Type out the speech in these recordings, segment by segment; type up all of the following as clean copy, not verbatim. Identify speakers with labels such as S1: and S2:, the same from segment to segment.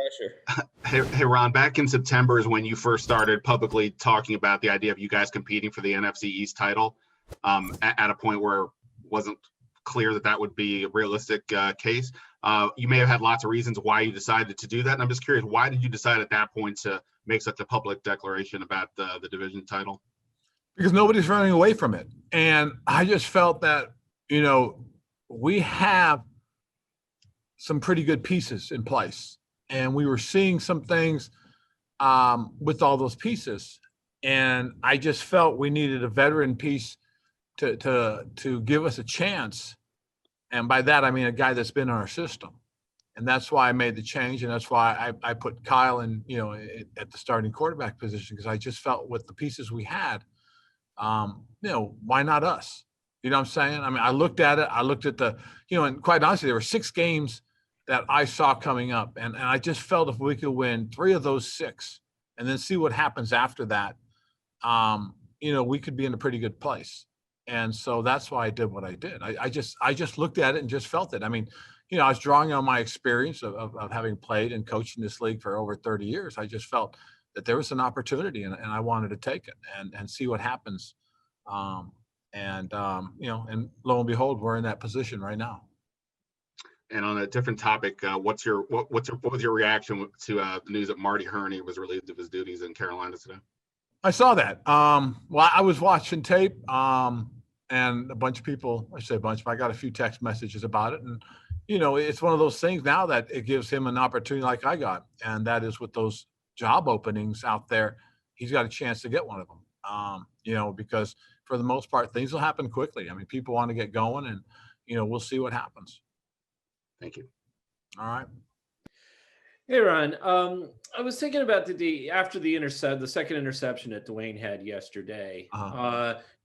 S1: pressure.
S2: Hey, Ron, back in September is when you first started publicly talking about the idea of you guys competing for the NFC East title, at a point where it wasn't clear that that would be a realistic case. You may have had lots of reasons why you decided to do that. And I'm just curious, why did you decide at that point to make such a public declaration about the division title?
S3: Because nobody's running away from it. And I just felt that, we have some pretty good pieces in place. And we were seeing some things with all those pieces. And I just felt we needed a veteran piece to give us a chance. And by that, I mean a guy that's been in our system. And that's why I made the change. And that's why I put Kyle in, at the starting quarterback position, because I just felt with the pieces we had, why not us? You know what I'm saying? I mean, I looked at it. I looked at and quite honestly, there were 6 games that I saw coming up. And I just felt if we could win 3 of those 6 and then see what happens after that, we could be in a pretty good place. And so that's why I did what I did. I just looked at it and just felt it. I mean, I was drawing on my experience of having played and coached in this league for over 30 years. I just felt that there was an opportunity and I wanted to take it and see what happens. And lo and behold, we're in that position right now.
S2: And on a different topic, what was your reaction to the news that Marty Hurney was relieved of his duties in Carolina today?
S3: I saw that. Well, I was watching tape, and a bunch of people, I say a bunch, but I got a few text messages about it. And, it's one of those things now that it gives him an opportunity like I got. And that is with those job openings out there, he's got a chance to get one of them, because for the most part, things will happen quickly. I mean, people want to get going and, we'll see what happens.
S2: Thank you.
S3: All right.
S1: Hey, Ron. I was thinking about after the second interception that Dwayne had yesterday.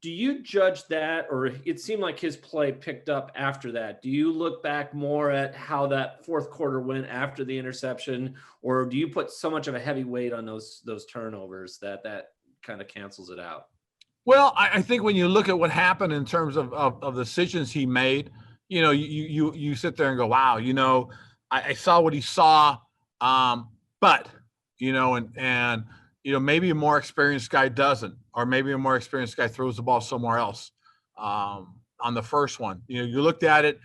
S1: Do you judge that, or it seemed like his play picked up after that? Do you look back more at how that fourth quarter went after the interception, or do you put so much of a heavy weight on those turnovers that kind of cancels it out?
S3: Well, I think when you look at what happened in terms of decisions he made, you sit there and go, wow, I saw what he saw. But, maybe a more experienced guy doesn't, or maybe a more experienced guy throws the ball somewhere else. On the first one, you looked at it,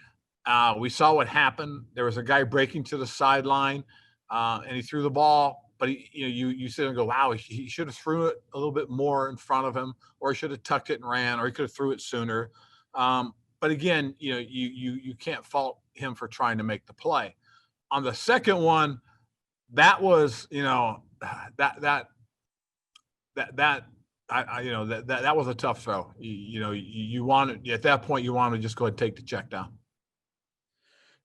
S3: we saw what happened. There was a guy breaking to the sideline, and he threw the ball, but you sit and go, wow, he should have threw it a little bit more in front of him, or he should have tucked it and ran, or he could have threw it sooner. But again, you can't fault him for trying to make the play. On the second one, that was, that was a tough throw. You wanted, at that point, you want to just go ahead and take the check down.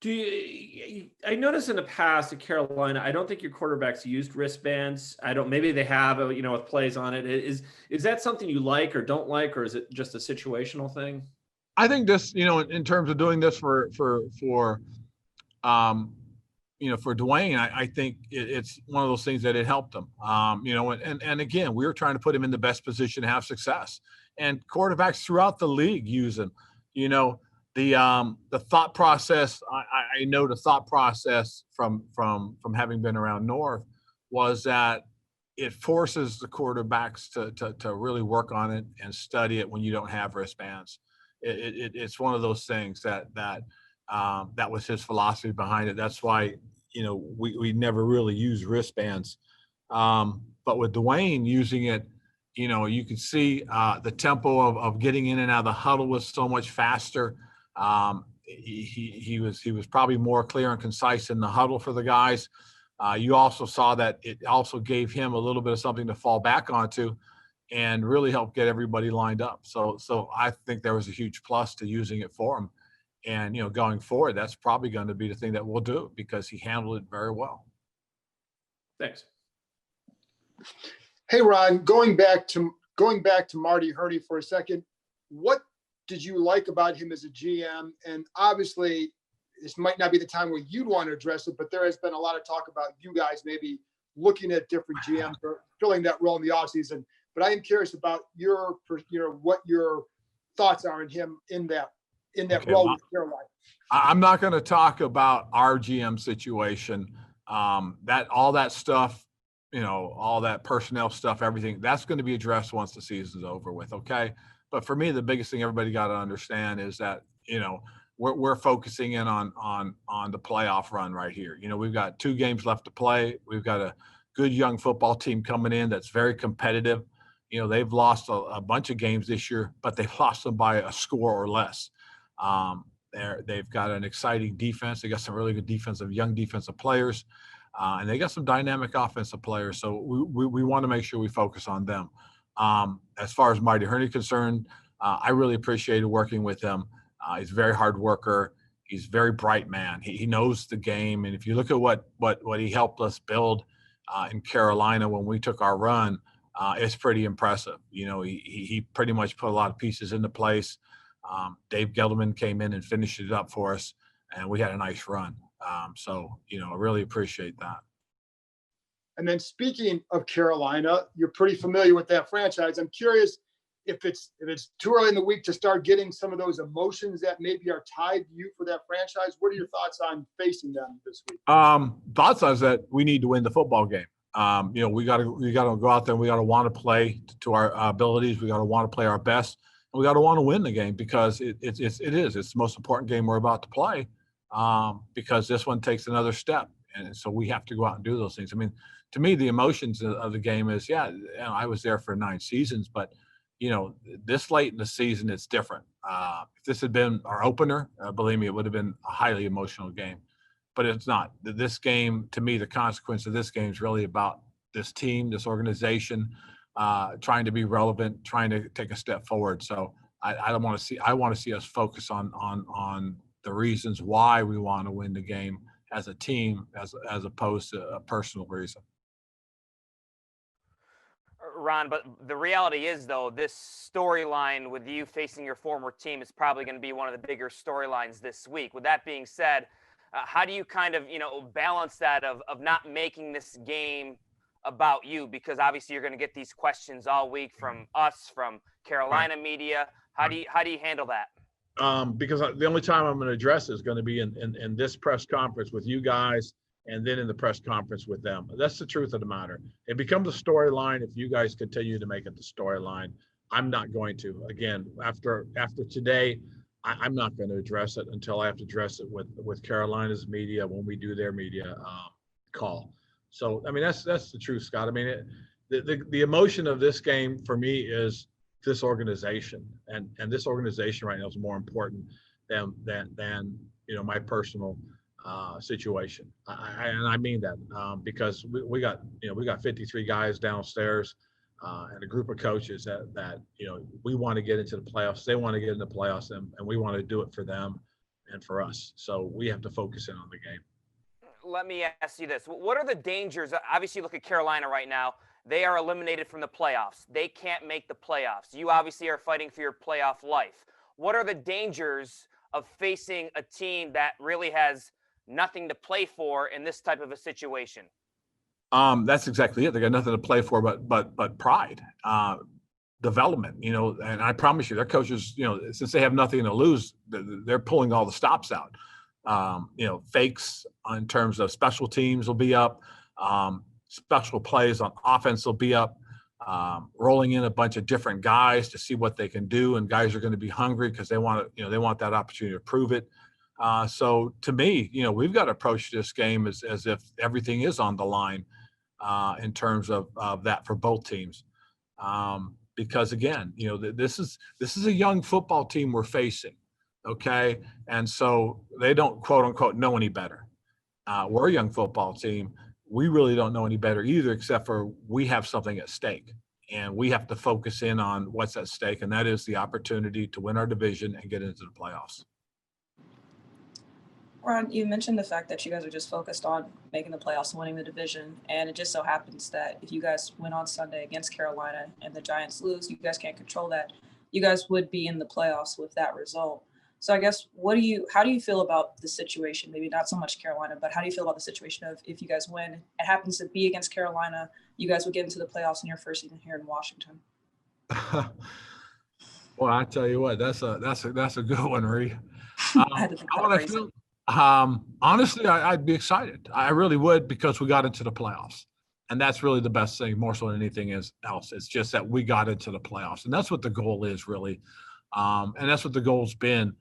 S1: I noticed in the past at Carolina, I don't think your quarterbacks used wristbands. Maybe they have, with plays on it. Is that something you like or don't like, or is it just a situational thing?
S3: I think this, in terms of doing this for Dwayne, I think it's one of those things that it helped him. And again, we were trying to put him in the best position to have success. And quarterbacks throughout the league use them. The thought process. I know the thought process from having been around North was that it forces the quarterbacks to really work on it and study it when you don't have wristbands. It's one of those things that was his philosophy behind it. That's why, we never really use wristbands. But with Dwayne using it, you can see the tempo of getting in and out of the huddle was so much faster. He was probably more clear and concise in the huddle for the guys. You also saw that it also gave him a little bit of something to fall back onto and really helped get everybody lined up. So I think there was a huge plus to using it for him. And, going forward, that's probably going to be the thing that we'll do because he handled it very well.
S1: Thanks.
S4: Hey, Ron, going back to Marty Hurney for a second, what did you like about him as a GM? And obviously, this might not be the time where you'd want to address it, but there has been a lot of talk about you guys maybe looking at different GMs or filling that role in the offseason. But I am curious about what your thoughts are on him in that role with Carolina.
S3: I'm not going to talk about our GM situation. That all that stuff, all that personnel stuff, everything that's going to be addressed once the season's over with. Okay. But for me, the biggest thing everybody got to understand is that, we're focusing in on the playoff run right here. We've got 2 games left to play. We've got a good young football team coming in that's very competitive. They've lost a bunch of games this year, but they've lost them by a score or less. They've got an exciting defense. They got some really good young defensive players, and they got some dynamic offensive players. So we want to make sure we focus on them. As far as Marty Hurney concerned, I really appreciated working with him. He's a very hard worker. He's a very bright man. He knows the game. And if you look at what he helped us build in Carolina when we took our run, it's pretty impressive. He pretty much put a lot of pieces into place. Dave Gettleman came in and finished it up for us, and we had a nice run. So I really appreciate that.
S4: And then speaking of Carolina, you're pretty familiar with that franchise. I'm curious if it's too early in the week to start getting some of those emotions that maybe are tied to you for that franchise. What are your thoughts on facing them this week?
S3: Thoughts is that we need to win the football game. We got to go out there and we got to want to play to our abilities. We got to want to play our best. And we got to want to win the game because it's the most important game we're about to play, because this one takes another step. And so we have to go out and do those things. I mean, to me, the emotions of the game is, I was there for 9 seasons, but this late in the season, it's different. If this had been our opener, believe me, it would have been a highly emotional game. But it's not. This game, to me, the consequence of this game is really about this team, this organization, trying to be relevant, trying to take a step forward. So I want to see us focus on the reasons why we want to win the game as a team, as opposed to a personal reason.
S5: Ron, but the reality is, though, this storyline with you facing your former team is probably going to be one of the bigger storylines this week. With that being said, how do you kind of, balance that of not making this game about you? Because obviously you're going to get these questions all week from us, from Carolina media. How do you handle that?
S3: Because the only time I'm going to address it is going to be in this press conference with you guys, and then in the press conference with them. That's the truth of the matter. It becomes a storyline if you guys continue to make it the storyline. I'm not going to. Again, after today, I'm not going to address it until I have to address it with Carolina's media when we do their media call. So, I mean, that's the truth, Scott. I mean, the emotion of this game for me is this organization, and this organization right now is more important than my personal situation. I mean that because we got 53 guys downstairs and a group of coaches that we want to get into the playoffs. They want to get into the playoffs, and we want to do it for them and for us. So we have to focus in on the game.
S5: Let me ask you this. What are the dangers? Obviously, look at Carolina right now. They are eliminated from the playoffs. They can't make the playoffs. You obviously are fighting for your playoff life. What are the dangers of facing a team that really has nothing to play for in this type of a situation?
S3: That's exactly it. They got nothing to play for but pride, development, and I promise you, their coaches, since they have nothing to lose, they're pulling all the stops out. Fakes in terms of special teams will be up. Special plays on offense will be up. Rolling in a bunch of different guys to see what they can do, and guys are going to be hungry because they want that opportunity to prove it. So to me, we've got to approach this game as if everything is on the line in terms of that for both teams. Because again, this is a young football team we're facing. Okay. And so they don't quote unquote know any better. We're a young football team. We really don't know any better either, except for we have something at stake, and we have to focus in on what's at stake. And that is the opportunity to win our division and get into the playoffs.
S6: Ron, you mentioned the fact that you guys are just focused on making the playoffs and winning the division. And it just so happens that if you guys win on Sunday against Carolina and the Giants lose, you guys can't control that. You guys would be in the playoffs with that result. So I guess, how do you feel about the situation? Maybe not so much Carolina, but how do you feel about the situation of if you guys win, it happens to be against Carolina, you guys would get into the playoffs in your first season here in Washington?
S3: Well, I tell you what, that's a good one, Ree. Honestly, I'd be excited. I really would, because we got into the playoffs. And that's really the best thing, more so than anything else. It's just that we got into the playoffs. And that's what the goal is, really. And that's what the goal's been.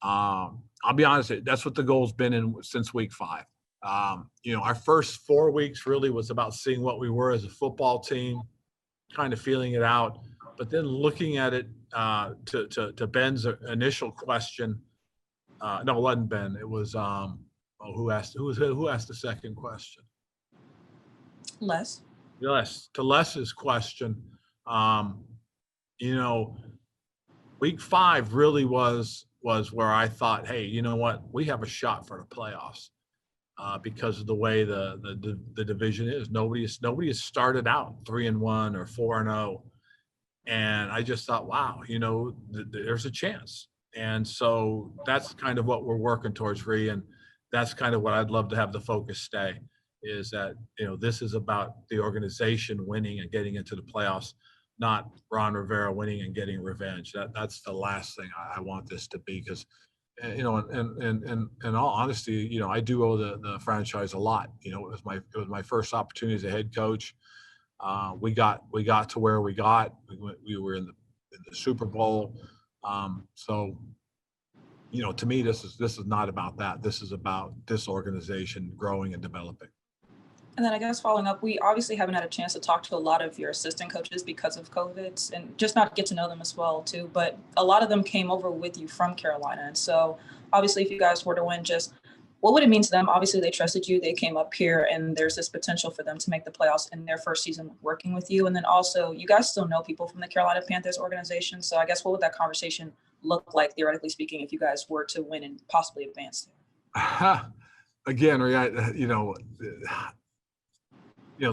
S3: I'll be honest, that's what the goal's been since week 5. Our first 4 weeks really was about seeing what we were as a football team, kind of feeling it out. But then looking at it to Ben's initial question. No, it wasn't Ben. It was who asked the second question?
S6: Les.
S3: Yes, to Les's question. Week 5 really was where I thought, hey, you know what? We have a shot for the playoffs because of the way the division is. Nobody has started out 3-1 or 4-0, and I just thought, wow, there's a chance. And so that's kind of what we're working towards, Ree, and that's kind of what I'd love to have the focus stay, is that, this is about the organization winning and getting into the playoffs, not Ron Rivera winning and getting revenge. That's the last thing I want this to be, because, in all honesty, I do owe the franchise a lot. It was my first opportunity as a head coach. We got to where we got. We were in the Super Bowl. So, to me, this is not about that. This is about this organization growing and developing.
S6: And then I guess following up, we obviously haven't had a chance to talk to a lot of your assistant coaches because of COVID, and just not get to know them as well too. But a lot of them came over with you from Carolina. And so obviously if you guys were to win, just what would it mean to them? Obviously they trusted you, they came up here, and there's this potential for them to make the playoffs in their first season working with you. And then also you guys still know people from the Carolina Panthers organization. So I guess what would that conversation look like, theoretically speaking, if you guys were to win and possibly advance?
S3: Again,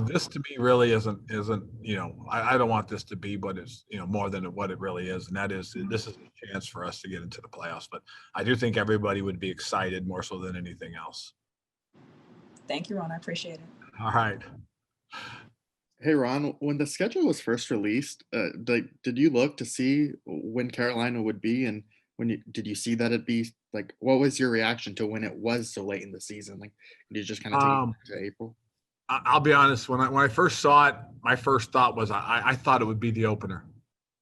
S3: this to me really isn't, I don't want this to be what it's, more than what it really is. And that is, this is a chance for us to get into the playoffs. But I do think everybody would be excited more so than anything else.
S6: Thank you, Ron. I appreciate it.
S3: All right.
S7: Hey, Ron, when the schedule was first released, did you look to see when Carolina would be? And did you see that it'd be like, what was your reaction to when it was so late in the season? Like, did you just kind of take it to April?
S3: I'll be honest. When I first saw it, my first thought was I thought it would be the opener.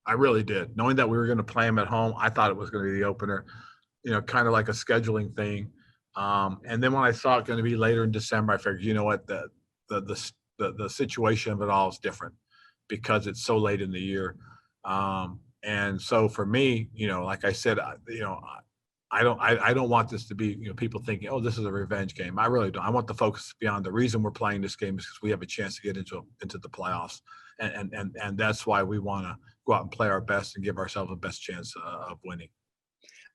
S3: I really did. Knowing that we were going to play them at home, I thought it was going to be the opener. Kind of like a scheduling thing. And then when I saw it going to be later in December, I figured, you know what, the situation of it all is different because it's so late in the year. And so for me, like I said, I don't want this to be, people thinking, oh, this is a revenge game. I really don't. I want the focus to be on the reason we're playing this game is because we have a chance to get into the playoffs. And that's why we want to go out and play our best and give ourselves the best chance of winning.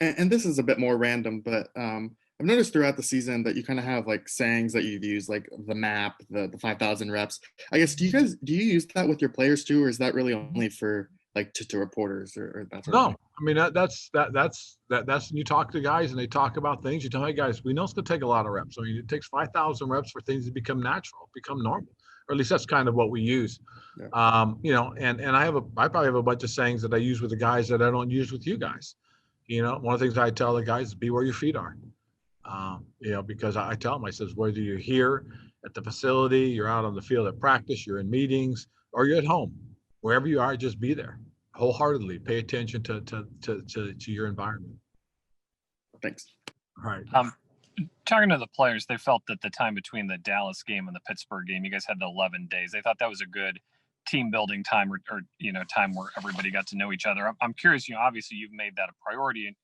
S7: And this is a bit more random, but I've noticed throughout the season that you kind of have like sayings that you've used, like the map, the 5,000 reps. I guess, do you use that with your players too, or is that really only for like to reporters or that sort of thing?
S3: I mean, that's when you talk to guys and they talk about things, you tell, hey guys, we know it's going to take a lot of reps. I mean, it takes 5,000 reps for things to become natural, become normal, or at least that's kind of what we use. Yeah. And I probably have a bunch of sayings that I use with the guys that I don't use with you guys. One of the things I tell the guys is be where your feet are. Because I tell them, I says, whether you're here at the facility, you're out on the field at practice, you're in meetings, or you're at home, wherever you are, just be there wholeheartedly. Pay attention to your environment.
S7: Thanks.
S3: All right.
S8: Talking to the players, they felt that the time between the Dallas game and the Pittsburgh game, you guys had the 11 days. They thought that was a good team building time or time where everybody got to know each other. I'm curious, obviously you've made that a priority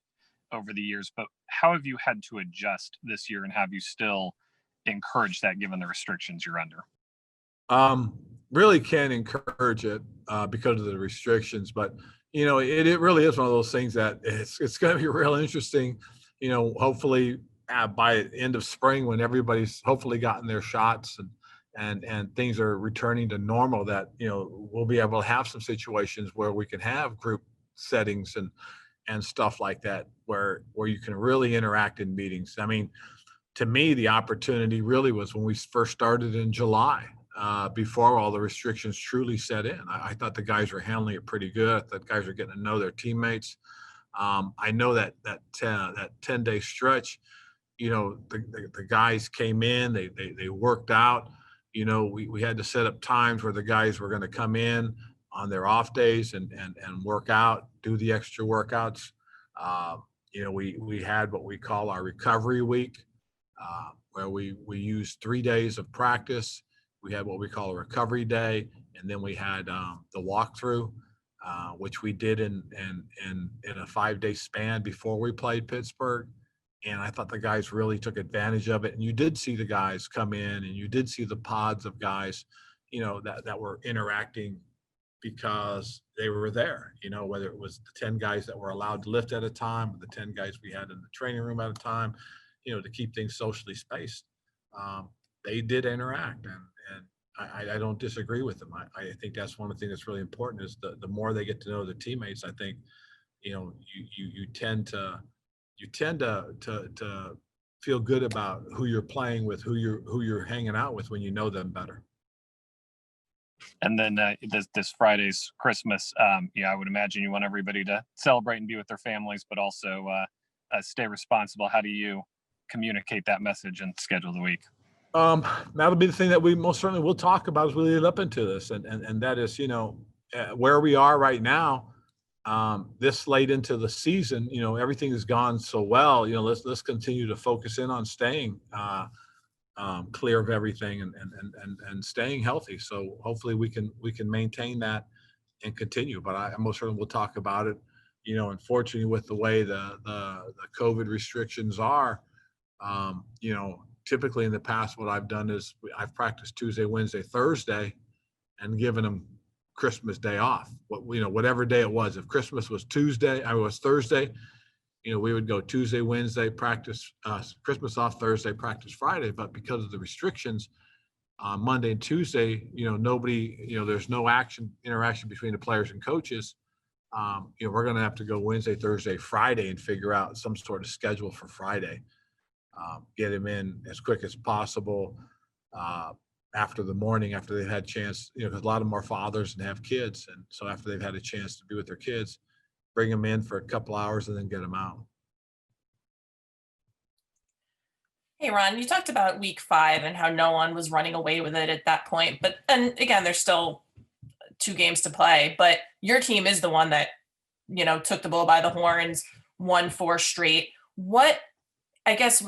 S8: over the years, but how have you had to adjust this year, and have you still encouraged that given the restrictions you're under?
S3: Really can't encourage it because of the restrictions, but it really is one of those things that it's going to be real interesting. Hopefully by the end of spring, when everybody's hopefully gotten their shots and things are returning to normal, that we'll be able to have some situations where we can have group settings and stuff like that, where you can really interact in meetings. I mean, to me, the opportunity really was when we first started in July. Before all the restrictions truly set in. I thought the guys were handling it pretty good. I thought guys were getting to know their teammates. I know that 10-day stretch, the guys came in, they worked out. We had to set up times where the guys were going to come in on their off days and work out, do the extra workouts. We had what we call our recovery week, where we used 3 days of practice. We had what we call a recovery day, and then we had the walkthrough, which we did in a 5-day span before we played Pittsburgh. And I thought the guys really took advantage of it. And you did see the guys come in, and you did see the pods of guys, that were interacting because they were there, whether it was the 10 guys that were allowed to lift at a time, or the 10 guys we had in the training room at a time, to keep things socially spaced. They did interact, and I don't disagree with them. I think that's one of the things that's really important is the more they get to know their teammates, I think, you tend to feel good about who you're playing with, who you're hanging out with when you know them better.
S8: And then this Friday's Christmas. I would imagine you want everybody to celebrate and be with their families, but also stay responsible. How do you communicate that message and schedule the week?
S3: That'll be the thing that we most certainly will talk about as we lead up into this, and that is, where we are right now. This late into the season, everything has gone so well. Let's continue to focus in on staying clear of everything and staying healthy. So hopefully we can maintain that and continue. But I most certainly will talk about it. Unfortunately, with the way the COVID restrictions are, typically in the past, what I've done is I've practiced Tuesday, Wednesday, Thursday, and given them Christmas Day off. Whatever day it was. If Christmas was Thursday, we would go Tuesday, Wednesday, practice Christmas off, Thursday, practice Friday. But because of the restrictions, Monday and Tuesday, nobody, there's no interaction between the players and coaches. We're going to have to go Wednesday, Thursday, Friday, and figure out some sort of schedule for Friday. Get him in as quick as possible after they've had a chance, because a lot of them are fathers and have kids. And so after they've had a chance to be with their kids, bring them in for a couple hours and then get them out.
S9: Hey, Ron, you talked about week 5 and how no one was running away with it at that point. And again, there's still 2 games to play, but your team is the one that, took the bull by the horns, won 4 straight. What is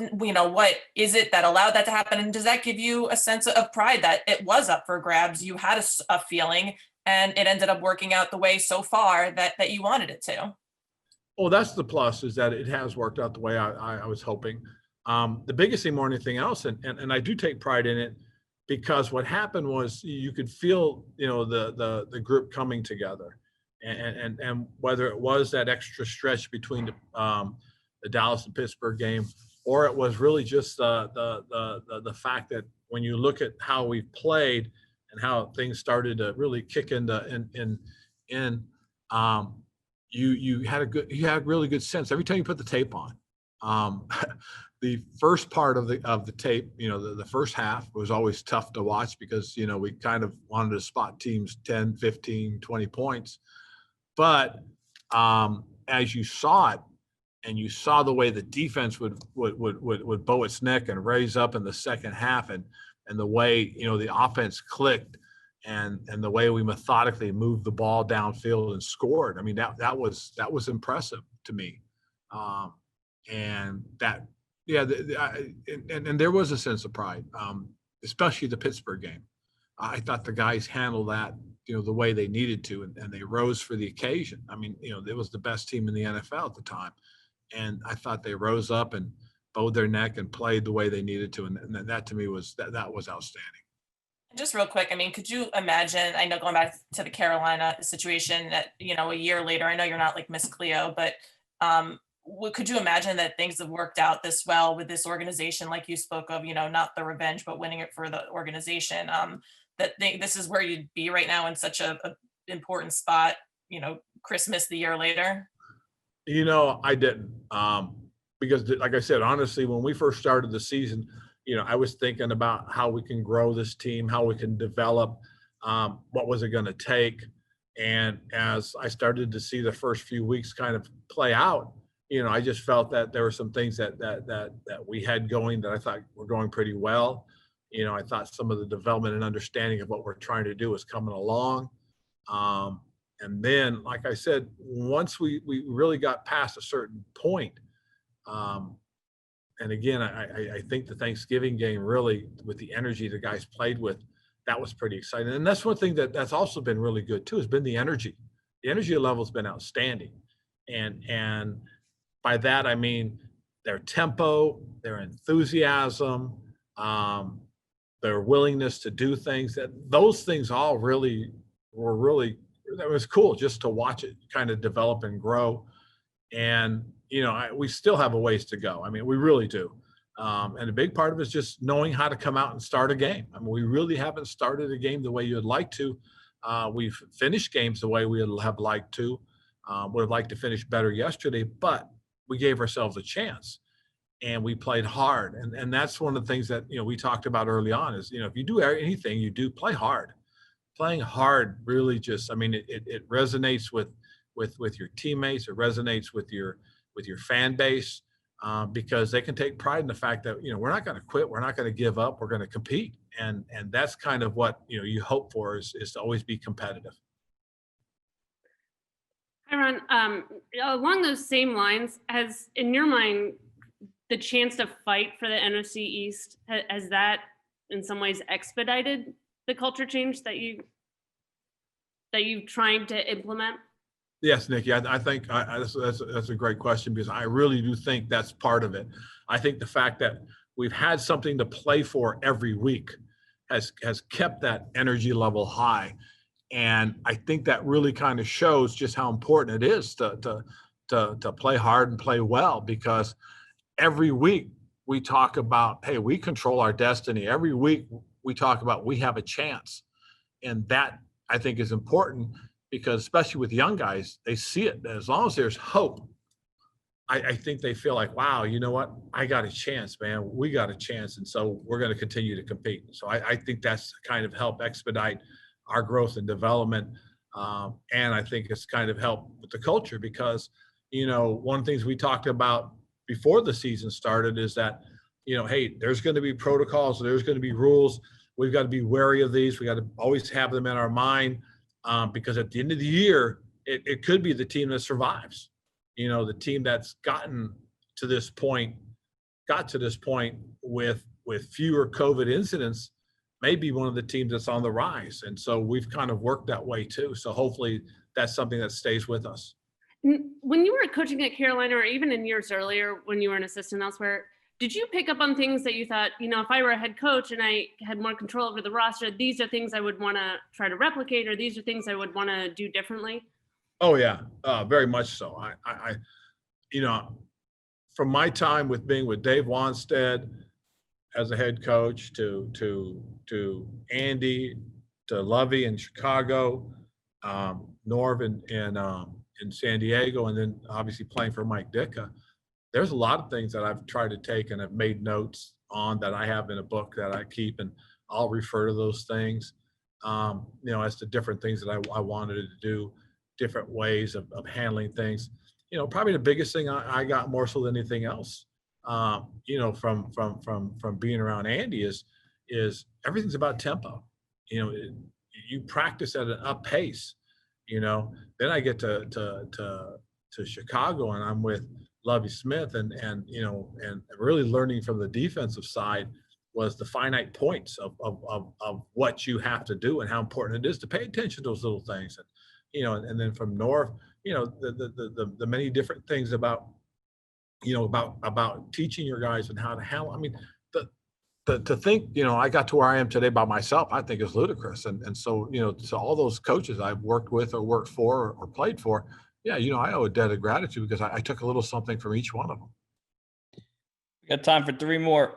S9: it that allowed that to happen? And does that give you a sense of pride that it was up for grabs? You had a feeling, and it ended up working out the way so far that you wanted it to?
S3: Well, that's the plus, is that it has worked out the way I was hoping. The biggest thing more than anything else, and I do take pride in it, because what happened was you could feel, the group coming together, and whether it was that extra stretch between the Dallas and Pittsburgh game, or it was really just the fact that when you look at how we played and how things started to really kick you had really good sense every time you put the tape on. The first part of the tape, the first half was always tough to watch because, we kind of wanted to spot teams 10, 15, 20 points. But as you saw it, and you saw the way the defense would bow its neck and raise up in the second half, and the way, the offense clicked, and the way we methodically moved the ball downfield and scored. I mean, that was impressive to me. And there was a sense of pride, especially the Pittsburgh game. I thought the guys handled that, the way they needed to, and they rose for the occasion. I mean, it was the best team in the NFL at the time. And I thought they rose up and bowed their neck and played the way they needed to. And that to me was outstanding.
S9: Just real quick, could you imagine, I know going back to the Carolina situation that, a year later, I know you're not like Miss Cleo, but could you imagine that things have worked out this well with this organization, like you spoke of, not the revenge, but winning it for the organization, this is where you'd be right now in such a important spot, Christmas the year later?
S3: I didn't, because like I said, honestly, when we first started the season, I was thinking about how we can grow this team, how we can develop, what was it going to take. And as I started to see the first few weeks kind of play out, I just felt that there were some things that we had going that I thought were going pretty well. I thought some of the development and understanding of what we're trying to do was coming along. And then, like I said, once we really got past a certain point, and again, I think the Thanksgiving game really, with the energy the guys played with, that was pretty exciting. And that's one thing that's also been really good too, has been the energy. The energy level has been outstanding. And by that, I mean their tempo, their enthusiasm, their willingness to do things. Those things all really were really, that was cool just to watch it kind of develop and grow. And, we still have a ways to go. I mean, we really do. And a big part of it is just knowing how to come out and start a game. I mean, we really haven't started a game the way you'd like to. We've finished games the way we would have liked to. Would have liked to finish better yesterday, but we gave ourselves a chance and we played hard. And that's one of the things that, we talked about early on is, if you do anything, you do play hard. Playing hard really just, I mean, it resonates with your teammates. It resonates with your fan base, because they can take pride in the fact that, we're not going to quit. We're not going to give up. We're going to compete. And that's kind of what, you hope for is to always be competitive.
S10: Hi, Ron. Along those same lines, has, in your mind, the chance to fight for the NFC East, has that in some ways expedited the culture change that you've tried to implement?
S3: Yes, Nikki, I think that's a great question, because I really do think that's part of it. I think the fact that we've had something to play for every week has kept that energy level high. And I think that really kind of shows just how important it is to play hard and play well, because every week we talk about, hey, we control our destiny. Every week we talk about we have a chance. And that, I think, is important, because especially with young guys, they see it. As long as there's hope, I think they feel like, wow, you know what? I got a chance, man. We got a chance. And so we're going to continue to compete. So I think that's kind of help expedite our growth and development. And I think it's kind of helped with the culture, because, one of the things we talked about before the season started is that, hey, there's going to be protocols, there's going to be rules. We've got to be wary of these. We got to always have them in our mind, because at the end of the year, it could be the team that survives. The team that's got to this point with fewer COVID incidents, may be one of the teams that's on the rise. And so we've kind of worked that way too. So hopefully that's something that stays with us.
S10: When you were coaching at Carolina, or even in years earlier when you were an assistant elsewhere, did you pick up on things that you thought, if I were a head coach and I had more control over the roster, these are things I would want to try to replicate, or these are things I would want to do differently?
S3: Oh yeah, very much so. I from my time with being with Dave Wanstead as a head coach to Andy, to Lovey in Chicago, Norv in San Diego, and then obviously playing for Mike Ditka, there's a lot of things that I've tried to take and have made notes on that I have in a book that I keep, and I'll refer to those things, as to different things that I wanted to do, different ways of handling things. Probably the biggest thing I got more so than anything else, from being around Andy is everything's about tempo. You practice at an up pace. Then I get to Chicago, and I'm with Lovie Smith, and really learning from the defensive side was the finite points of what you have to do and how important it is to pay attention to those little things. And then from North, the many different things about teaching your guys and how to handle. I mean, to think, I got to where I am today by myself, I think is ludicrous. And so, to all those coaches I've worked with or worked for or played for, yeah, I owe a debt of gratitude, because I took a little something from each one of them.
S11: We got time for 3 more.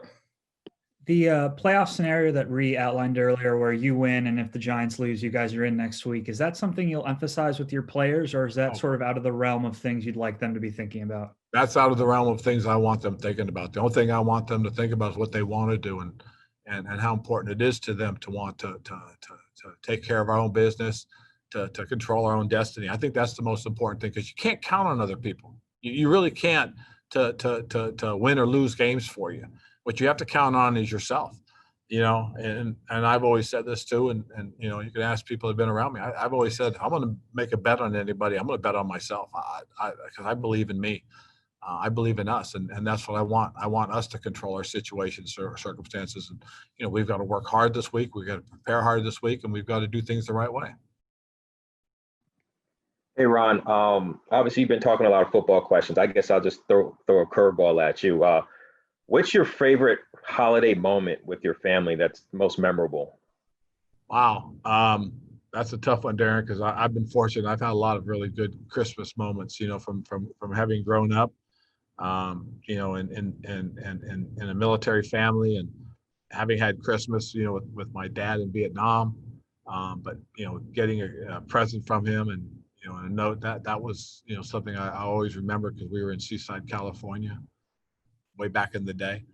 S12: The playoff scenario that Ree outlined earlier, where you win and if the Giants lose, you guys are in next week. Is that something you'll emphasize with your players, or is that sort of out of the realm of things you'd like them to be thinking about? That's out of the realm of things I want them thinking about. The only thing I want them to think about is what they want to do and how important it is to them to want to take care of our own business, to control our own destiny. I think that's the most important thing, because you can't count on other people.
S3: You really can't to win or lose games for you. What you have to count on is yourself, and I've always said this too. And you can ask people who've been around me. I've always said, I'm going to make a bet on anybody. I'm going to bet on myself because I believe in me. I believe in us, and that's what I want. I want us to control our situations or circumstances. And, we've got to work hard this week. We've got to prepare hard this week, and we've got to do things the right way.
S13: Hey, Ron, obviously you've been talking a lot of football questions. I guess I'll just throw a curveball at you. What's your favorite holiday moment with your family that's most memorable?
S3: Wow. That's a tough one, Darren, because I've been fortunate. I've had a lot of really good Christmas moments, from having grown up, in a military family and having had Christmas, with my dad in Vietnam. But, getting a present from him and, a note that was, something I always remember because we were in Seaside, California, way back in the day.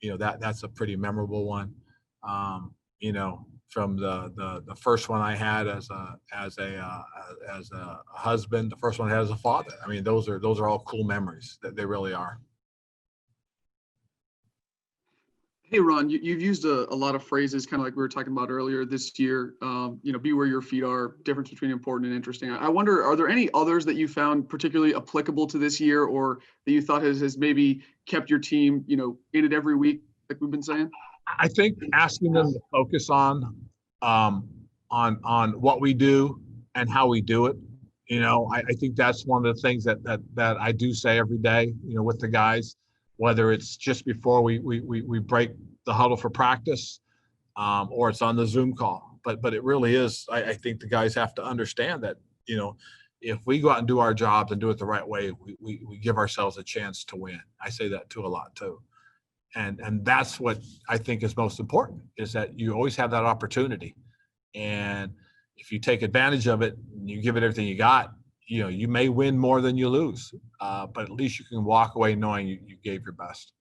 S3: That's a pretty memorable one. From the first one I had as a husband, the first one I had as a father. I mean, those are all cool memories. That they really are.
S14: Hey, Ron, you've used a lot of phrases, kind of like we were talking about earlier this year. Be where your feet are, difference between important and interesting. I wonder, are there any others that you found particularly applicable to this year, or that you thought has maybe kept your team, in it every week, like we've been saying?
S3: I think asking them to focus on what we do and how we do it. I think that's one of the things that I do say every day, with the guys, whether it's just before we break the huddle for practice, or it's on the Zoom call. But it really is, I think the guys have to understand that, if we go out and do our jobs and do it the right way, we give ourselves a chance to win. I say that too a lot too. And that's what I think is most important, is that you always have that opportunity. And if you take advantage of it, and you give it everything you got, you may win more than you lose. But at least you can walk away knowing you gave your best.